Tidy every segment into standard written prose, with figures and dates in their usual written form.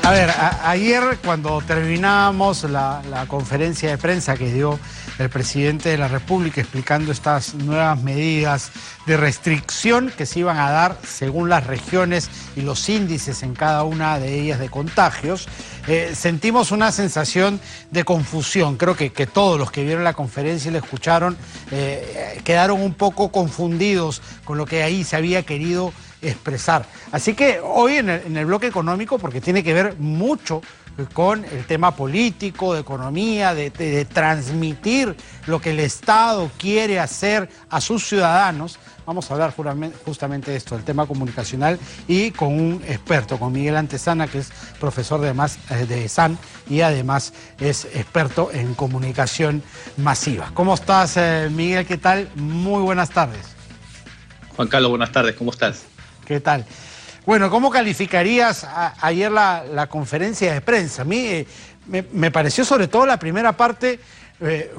A ver, ayer cuando terminábamos la conferencia de prensa que dio el presidente de la República explicando estas nuevas medidas de restricción que se iban a dar según las regiones y los índices en cada una de ellas de contagios, sentimos una sensación de confusión. Creo que todos los que vieron la conferencia y la escucharon quedaron un poco confundidos con lo que ahí se había querido expresar. Así que hoy en el bloque económico, porque tiene que ver mucho con el tema político, de economía, de transmitir lo que el Estado quiere hacer a sus ciudadanos, vamos a hablar justamente de esto, del tema comunicacional, y con un experto, con Miguel Antezana, que es profesor de SAN y además es experto en comunicación masiva. ¿Cómo estás, Miguel? ¿Qué tal? Muy buenas tardes. Juan Carlos, buenas tardes. ¿Cómo estás? ¿Qué tal? Bueno, ¿cómo calificarías ayer la conferencia de prensa? A mí me pareció sobre todo la primera parte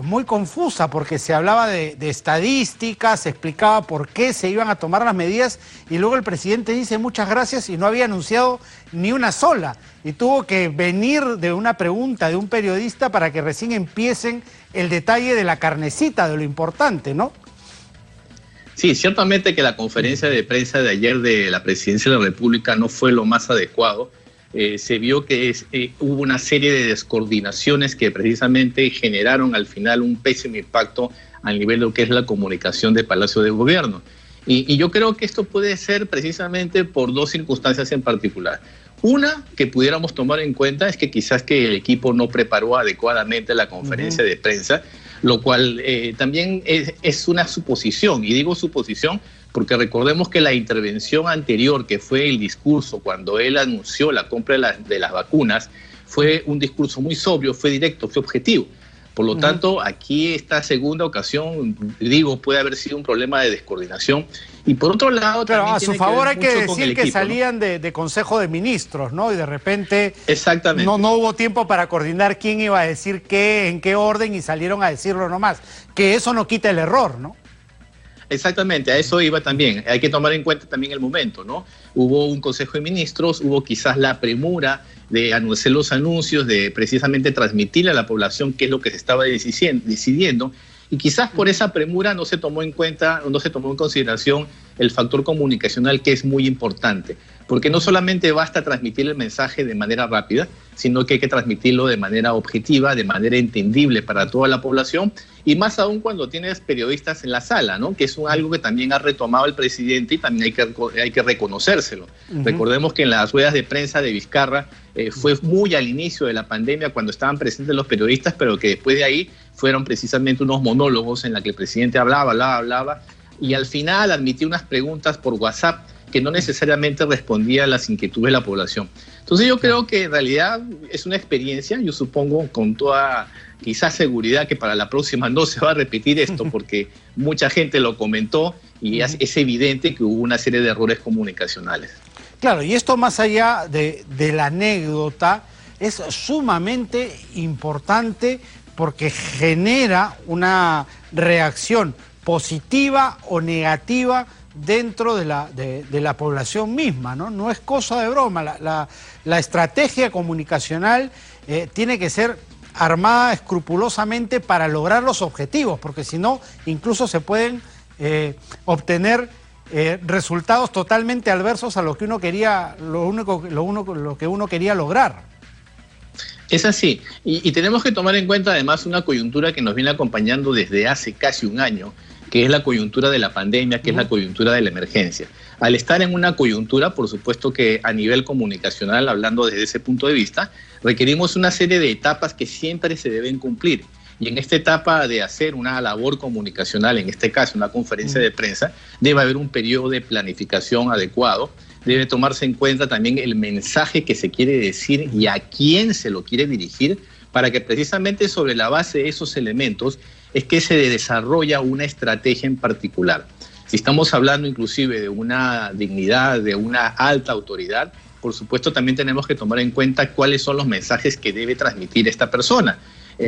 muy confusa, porque se hablaba de estadísticas, se explicaba por qué se iban a tomar las medidas y luego el presidente dice muchas gracias y no había anunciado ni una sola. Y tuvo que venir de una pregunta de un periodista para que recién empiecen el detalle de la carnecita, de lo importante, ¿no? Sí, ciertamente que la conferencia de prensa de ayer de la Presidencia de la República no fue lo más adecuado. Se vio que hubo una serie de descoordinaciones que precisamente generaron al final un pésimo impacto al nivel de lo que es la comunicación de Palacio de Gobierno. Y yo creo que esto puede ser precisamente por dos circunstancias en particular. Una que pudiéramos tomar en cuenta es que quizás que el equipo no preparó adecuadamente la conferencia de prensa, lo cual también es una suposición, y digo suposición porque recordemos que la intervención anterior, que fue el discurso cuando él anunció la compra de las vacunas, fue un discurso muy sobrio, fue directo, fue objetivo. Por lo tanto, aquí esta segunda ocasión, digo, puede haber sido un problema de descoordinación. Y por otro lado, claro, también a su favor hay que decir que equipo, salían, ¿no?, de Consejo de Ministros, ¿no? Y de repente exactamente. No hubo tiempo para coordinar quién iba a decir qué, en qué orden, y salieron a decirlo nomás. Que eso no quita el error, ¿no? Exactamente, a eso iba también. Hay que tomar en cuenta también el momento, ¿no? Hubo un Consejo de Ministros, hubo quizás la premura de anunciar los anuncios, de precisamente transmitirle a la población qué es lo que se estaba decidiendo, y quizás por esa premura no se tomó en cuenta, no se tomó en consideración el factor comunicacional, que es muy importante, porque no solamente basta transmitir el mensaje de manera rápida, sino que hay que transmitirlo de manera objetiva, de manera entendible para toda la población, y más aún cuando tienes periodistas en la sala, ¿no? Que es algo que también ha retomado el presidente y también hay que reconocérselo. Recordemos que en las ruedas de prensa de Vizcarra fue muy al inicio de la pandemia cuando estaban presentes los periodistas, pero que después de ahí fueron precisamente unos monólogos en la que el presidente hablaba, y al final admitió unas preguntas por WhatsApp que no necesariamente respondía a las inquietudes de la población. Entonces yo creo que en realidad es una experiencia, yo supongo con toda quizás seguridad que para la próxima no se va a repetir esto, porque mucha gente lo comentó y es evidente que hubo una serie de errores comunicacionales. Claro, y esto más allá de la anécdota es sumamente importante porque genera una reacción positiva o negativa dentro de la población misma, ¿no? No es cosa de broma. La estrategia comunicacional tiene que ser armada escrupulosamente para lograr los objetivos, porque si no, incluso se pueden obtener resultados totalmente adversos a lo que uno quería, lo que uno quería lograr. Es así, y tenemos que tomar en cuenta además una coyuntura que nos viene acompañando desde hace casi un año, que es la coyuntura de la pandemia, que es la coyuntura de la emergencia. Al estar en una coyuntura, por supuesto que a nivel comunicacional, hablando desde ese punto de vista, requerimos una serie de etapas que siempre se deben cumplir. Y en esta etapa de hacer una labor comunicacional, en este caso una conferencia de prensa, debe haber un periodo de planificación adecuado, debe tomarse en cuenta también el mensaje que se quiere decir y a quién se lo quiere dirigir, para que precisamente sobre la base de esos elementos es que se desarrolla una estrategia en particular. Si estamos hablando inclusive de una dignidad, de una alta autoridad, por supuesto también tenemos que tomar en cuenta cuáles son los mensajes que debe transmitir esta persona.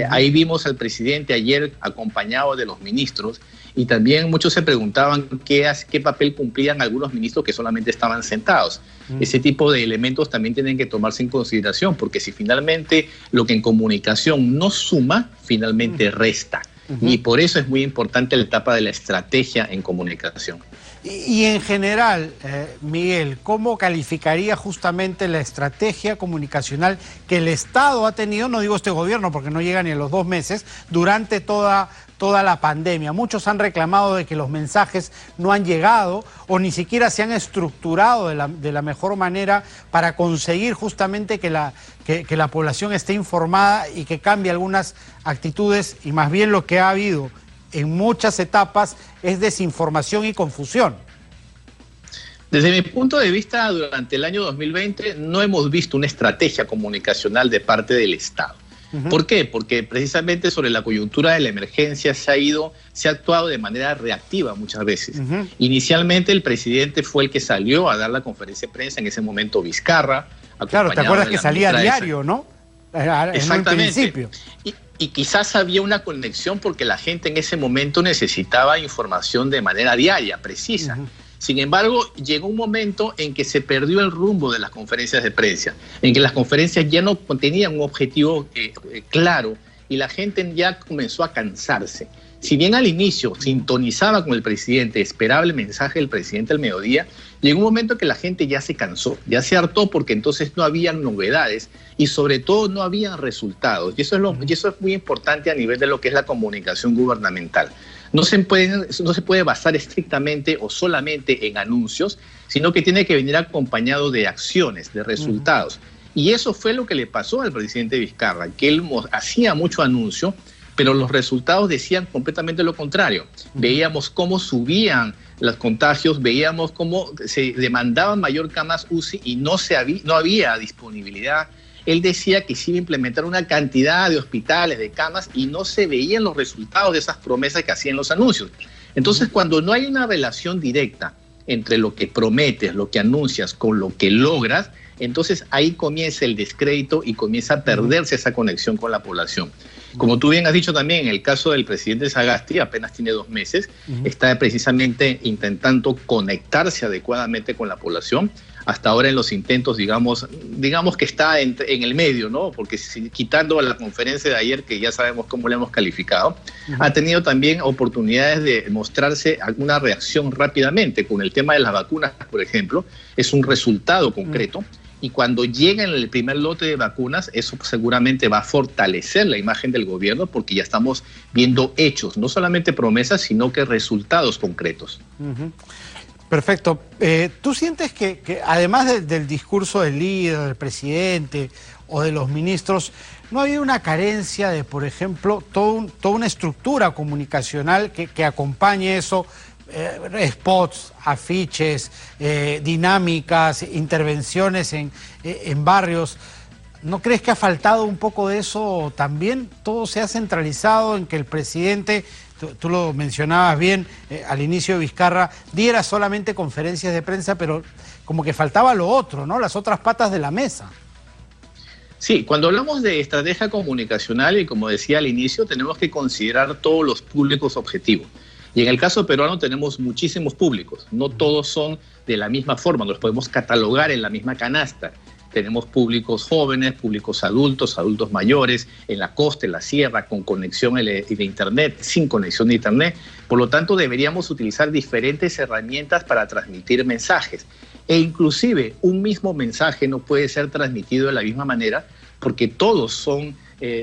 Ahí vimos al presidente ayer acompañado de los ministros y también muchos se preguntaban qué papel cumplían algunos ministros que solamente estaban sentados. Ese tipo de elementos también tienen que tomarse en consideración, porque si finalmente lo que en comunicación no suma, finalmente resta. Y por eso es muy importante la etapa de la estrategia en comunicación. Y en general, Miguel, ¿cómo calificaría justamente la estrategia comunicacional que el Estado ha tenido, no digo este gobierno porque no llega ni a los 2 meses, durante toda la pandemia? Muchos han reclamado de que los mensajes no han llegado o ni siquiera se han estructurado de la mejor manera para conseguir justamente que la población esté informada y que cambie algunas actitudes, y más bien lo que ha habido en muchas etapas es desinformación y confusión. Desde mi punto de vista, durante el año 2020 no hemos visto una estrategia comunicacional de parte del Estado. ¿Por qué? Porque precisamente sobre la coyuntura de la emergencia se ha actuado de manera reactiva muchas veces. Inicialmente el presidente fue el que salió a dar la conferencia de prensa, en ese momento Vizcarra. Claro, ¿te acuerdas que salía a diario, no? Exactamente. Y quizás había una conexión porque la gente en ese momento necesitaba información de manera diaria, precisa. Sin embargo, llegó un momento en que se perdió el rumbo de las conferencias de prensa, en que las conferencias ya no tenían un objetivo claro y la gente ya comenzó a cansarse. Si bien al inicio sintonizaba con el presidente, esperaba el mensaje del presidente al mediodía, llegó un momento que la gente ya se cansó, ya se hartó, porque entonces no habían novedades y sobre todo no habían resultados. Y eso es muy importante a nivel de lo que es la comunicación gubernamental. No se puede basar estrictamente o solamente en anuncios, sino que tiene que venir acompañado de acciones, de resultados. Y eso fue lo que le pasó al presidente Vizcarra, que él hacía mucho anuncio, pero los resultados decían completamente lo contrario. Veíamos cómo subían los contagios, veíamos cómo se demandaban mayor camas UCI y no había disponibilidad. Él decía que se iba a implementar una cantidad de hospitales, de camas, y no se veían los resultados de esas promesas que hacían los anuncios. Entonces, cuando no hay una relación directa entre lo que prometes, lo que anuncias, con lo que logras, entonces ahí comienza el descrédito y comienza a perderse esa conexión con la población. Como tú bien has dicho también, en el caso del presidente Sagasti, apenas tiene 2 meses, está precisamente intentando conectarse adecuadamente con la población. Hasta ahora en los intentos, digamos que está en el medio, ¿no? Porque quitando la conferencia de ayer, que ya sabemos cómo la hemos calificado, ha tenido también oportunidades de mostrarse alguna reacción rápidamente. Con el tema de las vacunas, por ejemplo, es un resultado concreto. Y cuando lleguen el primer lote de vacunas, eso seguramente va a fortalecer la imagen del gobierno, porque ya estamos viendo hechos, no solamente promesas, sino que resultados concretos. Perfecto. ¿Tú sientes que además del discurso del líder, del presidente o de los ministros, no ha habido una carencia de, por ejemplo, toda una estructura comunicacional que acompañe eso? Spots, afiches, dinámicas, intervenciones en barrios. ¿No crees que ha faltado un poco de eso también? Todo se ha centralizado en que el presidente, tú lo mencionabas bien al inicio de Vizcarra, diera solamente conferencias de prensa, pero como que faltaba lo otro, ¿no? Las otras patas de la mesa. Sí, cuando hablamos de estrategia comunicacional, y como decía al inicio, tenemos que considerar todos los públicos objetivos. Y en el caso peruano tenemos muchísimos públicos, no todos son de la misma forma, no los podemos catalogar en la misma canasta. Tenemos públicos jóvenes, públicos adultos, adultos mayores, en la costa, en la sierra, con conexión de internet, sin conexión de internet. Por lo tanto, deberíamos utilizar diferentes herramientas para transmitir mensajes. E inclusive, un mismo mensaje no puede ser transmitido de la misma manera, porque todos son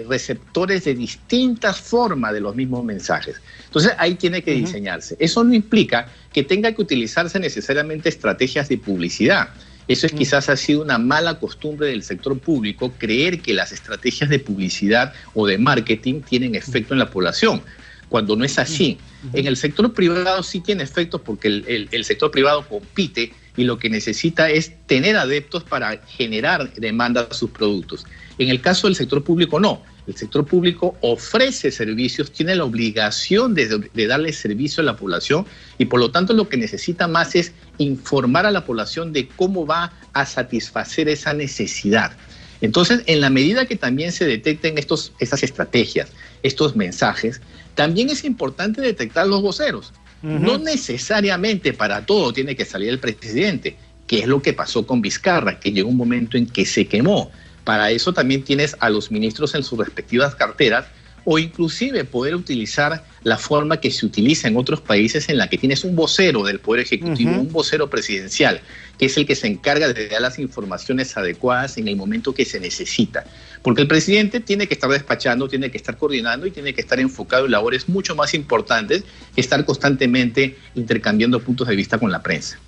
receptores de distintas formas de los mismos mensajes. Entonces ahí tiene que diseñarse. Eso no implica que tenga que utilizarse necesariamente estrategias de publicidad. Eso es quizás ha sido una mala costumbre del sector público, creer que las estrategias de publicidad o de marketing tienen efecto en la población, cuando no es así. En el sector privado sí tiene efectos, porque el sector privado compite y lo que necesita es tener adeptos para generar demanda a sus productos. En el caso del sector público no. El sector público ofrece servicios, tiene la obligación de darle servicio a la población, y por lo tanto lo que necesita más es informar a la población de cómo va a satisfacer esa necesidad. Entonces, en la medida que también se detecten estas estrategias, estos mensajes, también es importante detectar los voceros. No necesariamente para todo tiene que salir el presidente, que es lo que pasó con Vizcarra, que llegó un momento en que se quemó. Para eso también tienes a los ministros en sus respectivas carteras, o inclusive poder utilizar la forma que se utiliza en otros países, en la que tienes un vocero del Poder Ejecutivo, un vocero presidencial, que es el que se encarga de dar las informaciones adecuadas en el momento que se necesita. Porque el presidente tiene que estar despachando, tiene que estar coordinando y tiene que estar enfocado en labores mucho más importantes que estar constantemente intercambiando puntos de vista con la prensa.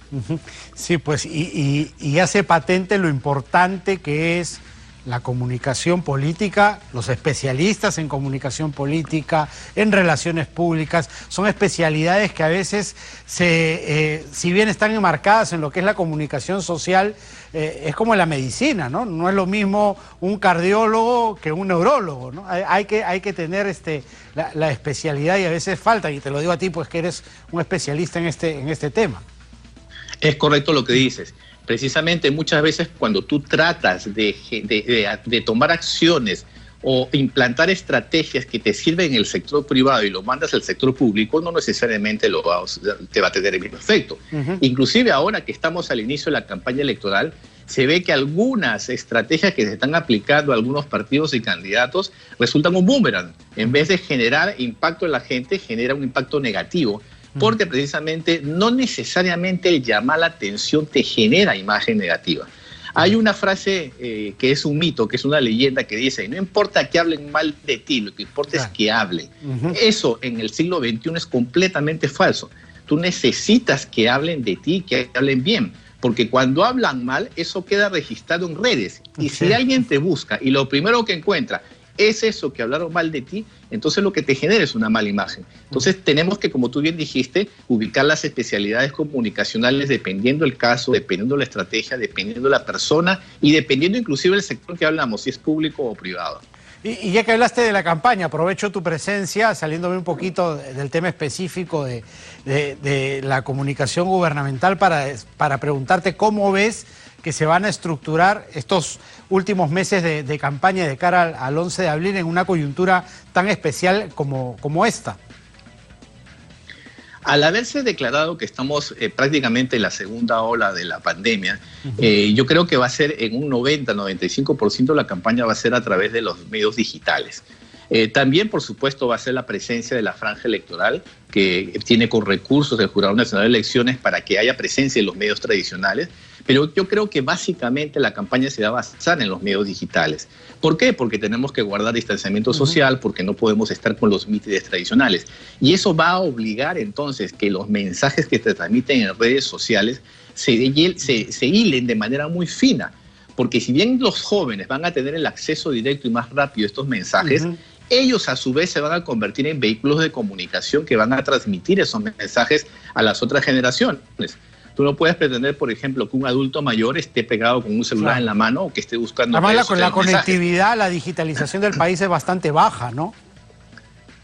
Sí, pues, y hace patente lo importante que es la comunicación política, los especialistas en comunicación política, en relaciones públicas, son especialidades que a veces, si bien están enmarcadas en lo que es la comunicación social, es como la medicina, ¿no? No es lo mismo un cardiólogo que un neurólogo, ¿no? Hay que tener la especialidad y a veces falta, y te lo digo a ti, pues que eres un especialista en este tema. Es correcto lo que dices. Precisamente muchas veces cuando tú tratas de tomar acciones o implantar estrategias que te sirven en el sector privado y lo mandas al sector público, no necesariamente te va a tener el mismo efecto. Inclusive ahora que estamos al inicio de la campaña electoral, se ve que algunas estrategias que se están aplicando a algunos partidos y candidatos resultan un boomerang. En vez de generar impacto en la gente, genera un impacto negativo. Porque precisamente no necesariamente el llamar la atención te genera imagen negativa. Hay una frase que es un mito, que es una leyenda que dice, no importa que hablen mal de ti, lo que importa es que hablen. Eso en el siglo XXI es completamente falso. Tú necesitas que hablen de ti, que hablen bien, porque cuando hablan mal, eso queda registrado en redes. Y si alguien te busca y lo primero que encuentra es eso, que hablaron mal de ti, entonces lo que te genera es una mala imagen. Entonces tenemos que, como tú bien dijiste, ubicar las especialidades comunicacionales dependiendo el caso, dependiendo la estrategia, dependiendo la persona y dependiendo inclusive el sector que hablamos, si es público o privado. Y ya que hablaste de la campaña, aprovecho tu presencia, saliéndome un poquito del tema específico de la comunicación gubernamental para preguntarte cómo ves que se van a estructurar estos últimos meses de campaña de cara al 11 de abril en una coyuntura tan especial como esta. Al haberse declarado que estamos prácticamente en la segunda ola de la pandemia, yo creo que va a ser en un 90-95% la campaña va a ser a través de los medios digitales. También, por supuesto, va a ser la presencia de la franja electoral, que tiene con recursos del Jurado Nacional de Elecciones para que haya presencia en los medios tradicionales, pero yo creo que básicamente la campaña se va a basar en los medios digitales. ¿Por qué? Porque tenemos que guardar distanciamiento social, porque no podemos estar con los mítines tradicionales. Y eso va a obligar entonces que los mensajes que se transmiten en redes sociales se hilen de manera muy fina. Porque si bien los jóvenes van a tener el acceso directo y más rápido a estos mensajes, ellos a su vez se van a convertir en vehículos de comunicación que van a transmitir esos mensajes a las otras generaciones. Tú no puedes pretender, por ejemplo, que un adulto mayor esté pegado con un celular en la mano o que esté buscando... Además, la conectividad, la digitalización del país es bastante baja, ¿no?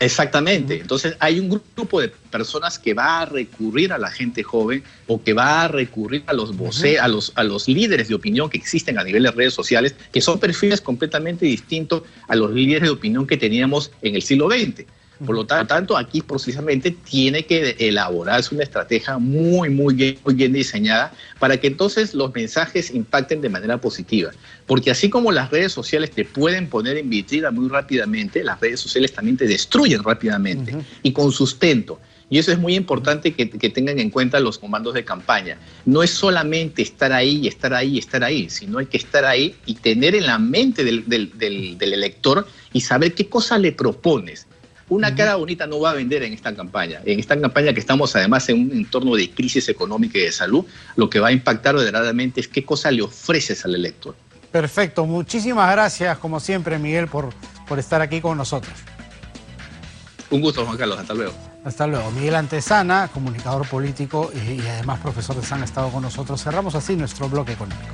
Exactamente. Entonces hay un grupo de personas que va a recurrir a la gente joven o que va a recurrir a los voceros, a los líderes de opinión que existen a nivel de redes sociales, que son perfiles completamente distintos a los líderes de opinión que teníamos en el siglo XX. Por lo tanto, aquí precisamente tiene que elaborarse una estrategia muy bien diseñada para que entonces los mensajes impacten de manera positiva. Porque así como las redes sociales te pueden poner en vitrina muy rápidamente, las redes sociales también te destruyen rápidamente y con sustento. Y eso es muy importante que tengan en cuenta los comandos de campaña. No es solamente estar ahí, sino hay que estar ahí y tener en la mente del elector y saber qué cosa le propones. Una cara bonita no va a vender en esta campaña. En esta campaña que estamos además en un entorno de crisis económica y de salud, lo que va a impactar verdaderamente es qué cosa le ofreces al elector. Perfecto. Muchísimas gracias, como siempre, Miguel, por estar aquí con nosotros. Un gusto, Juan Carlos. Hasta luego. Hasta luego. Miguel Antezana, comunicador político y además profesor de SAN, ha estado con nosotros. Cerramos así nuestro bloque económico.